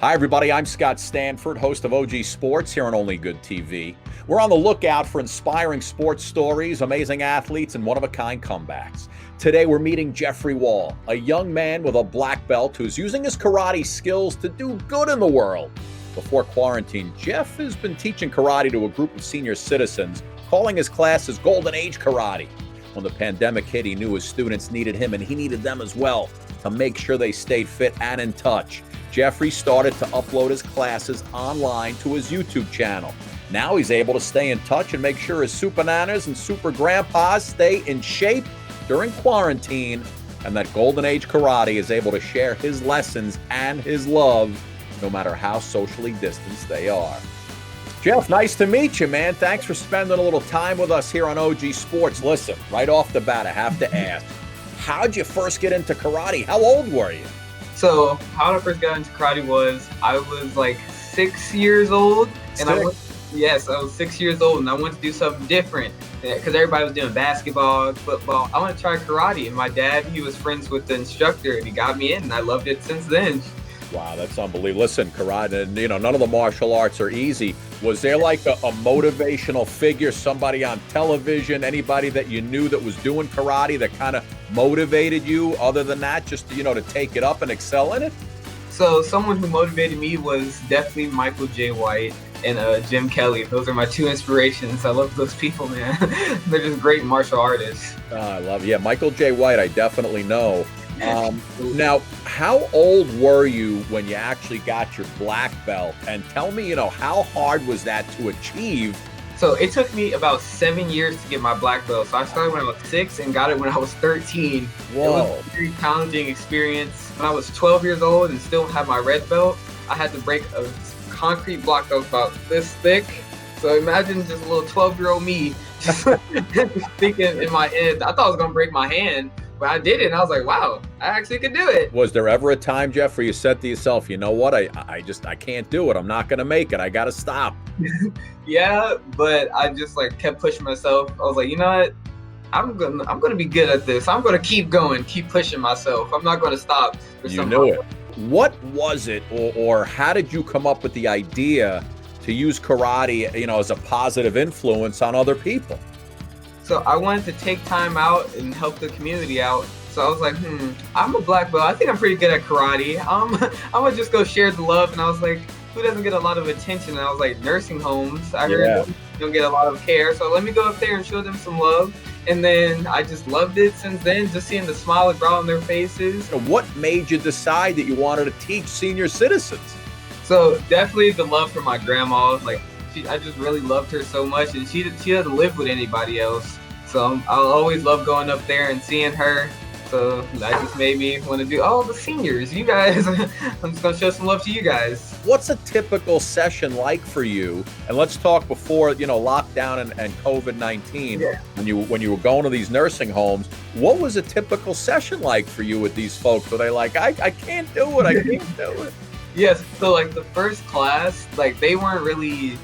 Hi, everybody. I'm Scott Stanford, host of OG Sports here on OnlyGood TV. We're on the lookout for inspiring sports stories, amazing athletes, and one-of-a-kind comebacks. Today, we're meeting Jefferey Wall, a young man with a black belt who's using his karate skills to do good in the world. Before quarantine, Jeff has been teaching karate to a group of senior citizens, calling his classes Golden Age Karate. When the pandemic hit, he knew his students needed him, and he needed them as well to make sure they stayed fit and in touch. Jeffrey started to upload his classes online to his YouTube channel. Now he's able to stay in touch and make sure his SuperNanas and Super Grandpas stay in shape during quarantine, and that Golden Age Karate is able to share his lessons and his love no matter how socially distanced they are. Jeff, nice to meet you, man. Thanks for spending a little time with us here on OG Sports. Listen, right off the bat, I have to ask, how'd you first get into karate? How old were you? So how I first got into karate was I was like 6 years old, and I was 6 years old, and I wanted to do something different because everybody was doing basketball, football. I wanted to try karate, and my dad, he was friends with the instructor, and he got me in, and I loved it since then. Wow, that's unbelievable. Listen, karate, none of the martial arts are easy. Was there like a motivational figure, somebody on television, anybody that you knew that was doing karate that kind of motivated you other than that, just, to take it up and excel in it? So someone who motivated me was definitely Michael J. White and Jim Kelly. Those are my two inspirations. I love those people, man. They're just great martial artists. I love, Michael J. White, I definitely know. Now, how old were you when you actually got your black belt? And tell me, how hard was that to achieve? So it took me about 7 years to get my black belt. So I started when I was 6 and got it when I was 13. Whoa. It was a very challenging experience. When I was 12 years old and still had my red belt, I had to break a concrete block that was about this thick. So imagine just a little 12-year-old me just thinking in my head, I thought I was going to break my hand. But I did it, and I was like, wow, I actually could do it. Was there ever a time, Jeff, where you said to yourself, you know what, I can't do it. I'm not going to make it. I got to stop. Yeah, but I just kept pushing myself. I was like, you know what? I'm gonna be good at this. I'm gonna keep going, keep pushing myself. I'm not gonna stop. You knew it. What was it, or how did you come up with the idea to use karate, as a positive influence on other people? So I wanted to take time out and help the community out. So I was like, I'm a black belt. I think I'm pretty good at karate. I'm gonna just go share the love. And I was like, who doesn't get a lot of attention? And I was like, nursing homes. I heard they don't get a lot of care. So let me go up there and show them some love. And then I just loved it since then, just seeing the smile and grow on their faces. What made you decide that you wanted to teach senior citizens? So definitely the love for my grandma. I just really loved her so much, and she doesn't live with anybody else. So I'll always love going up there and seeing her. So that just made me want to do, the seniors, you guys, I'm just going to show some love to you guys. What's a typical session like for you? And let's talk before, lockdown and COVID-19, when you were going to these nursing homes, what was a typical session like for you with these folks? Were they like, I can't do it, I can't do it? Yes, so the first class, they weren't really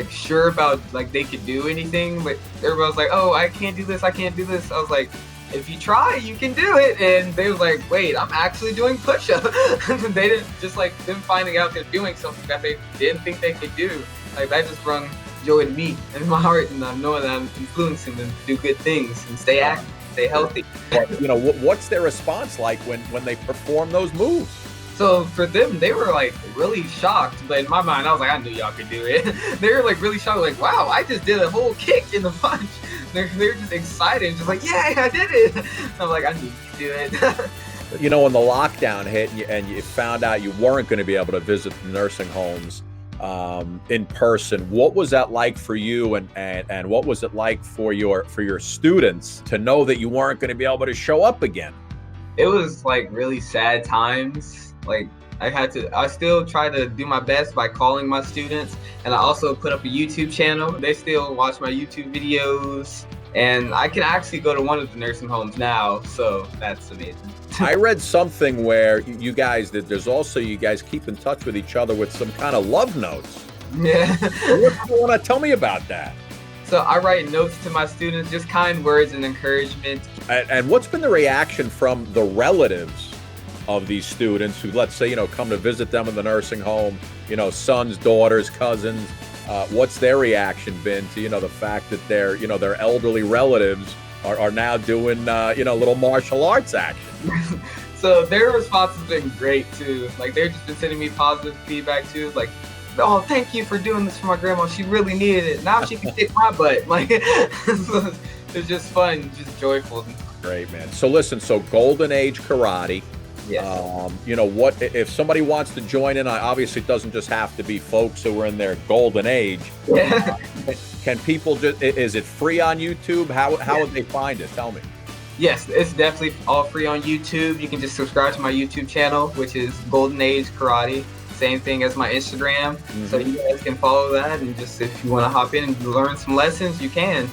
sure about they could do anything, but everybody was like, oh, I can't do this, I can't do this. I was like, if you try, you can do it. And they was like, wait, I'm actually doing push-ups. They didn't just them finding out they're doing something that they didn't think they could do. That just brought joy to me and my heart, and I'm knowing that I'm influencing them to do good things and stay active, stay healthy. What's their response like when they perform those moves? So for them, they were really shocked, but in my mind, I was like, I knew y'all could do it. They were really shocked, wow, I just did a whole kick in the punch. They're just excited, just yeah, I did it. I'm like, I knew you could do it. When the lockdown hit and you found out you weren't going to be able to visit the nursing homes in person, what was that like for you, and what was it like for your students to know that you weren't going to be able to show up again? It was really sad times. I still try to do my best by calling my students, and I also put up a YouTube channel. They still watch my YouTube videos, and I can actually go to one of the nursing homes now, so that's amazing. I read something where you guys keep in touch with each other with some kind of love notes. Yeah. What do you want to tell me about that? So I write notes to my students, just kind words and encouragement. And what's been the reaction from the relatives of these students who, let's say, come to visit them in the nursing home, sons, daughters, cousins, what's their reaction been to, the fact that their elderly relatives are now doing, little martial arts action? So their response has been great too. Like they've just been sending me positive feedback too. Like, oh, thank you for doing this for my grandma. She really needed it. Now she can kick my butt. Like, it's just fun, just joyful. Great, man. So listen, Golden Age Karate. Yes. What if somebody wants to join in? Obviously, it doesn't just have to be folks who are in their golden age. Yeah. Can people is it free on YouTube? How would they find it? Tell me. Yes, it's definitely all free on YouTube. You can just subscribe to my YouTube channel, which is Golden Age Karate. Same thing as my Instagram. Mm-hmm. So you guys can follow that, and just if you want to hop in and learn some lessons, you can.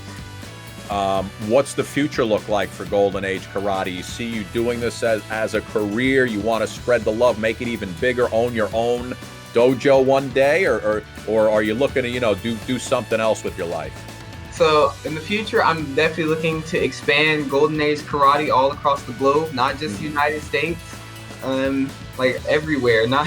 What's the future look like for Golden Age Karate? You see you doing this as a career? You want to spread the love, make it even bigger, own your own dojo one day, or are you looking to do something else with your life? So in the future, I'm definitely looking to expand Golden Age Karate all across the globe, not just the United States, like everywhere, not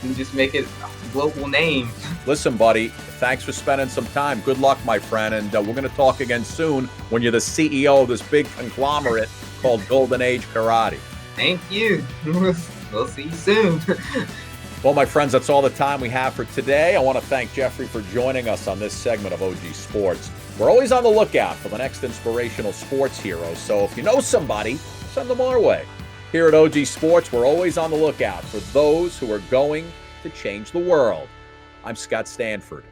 and just make it a global name. Listen, buddy, thanks for spending some time. Good luck, my friend, and we're going to talk again soon when you're the CEO of this big conglomerate called Golden Age Karate. Thank you. We'll see you soon. Well, my friends, that's all the time we have for today. I want to thank Jeffrey for joining us on this segment of OG Sports. We're always on the lookout for the next inspirational sports hero, so if you know somebody, send them our way. Here at OG Sports, we're always on the lookout for those who are going to change the world. I'm Scott Stanford.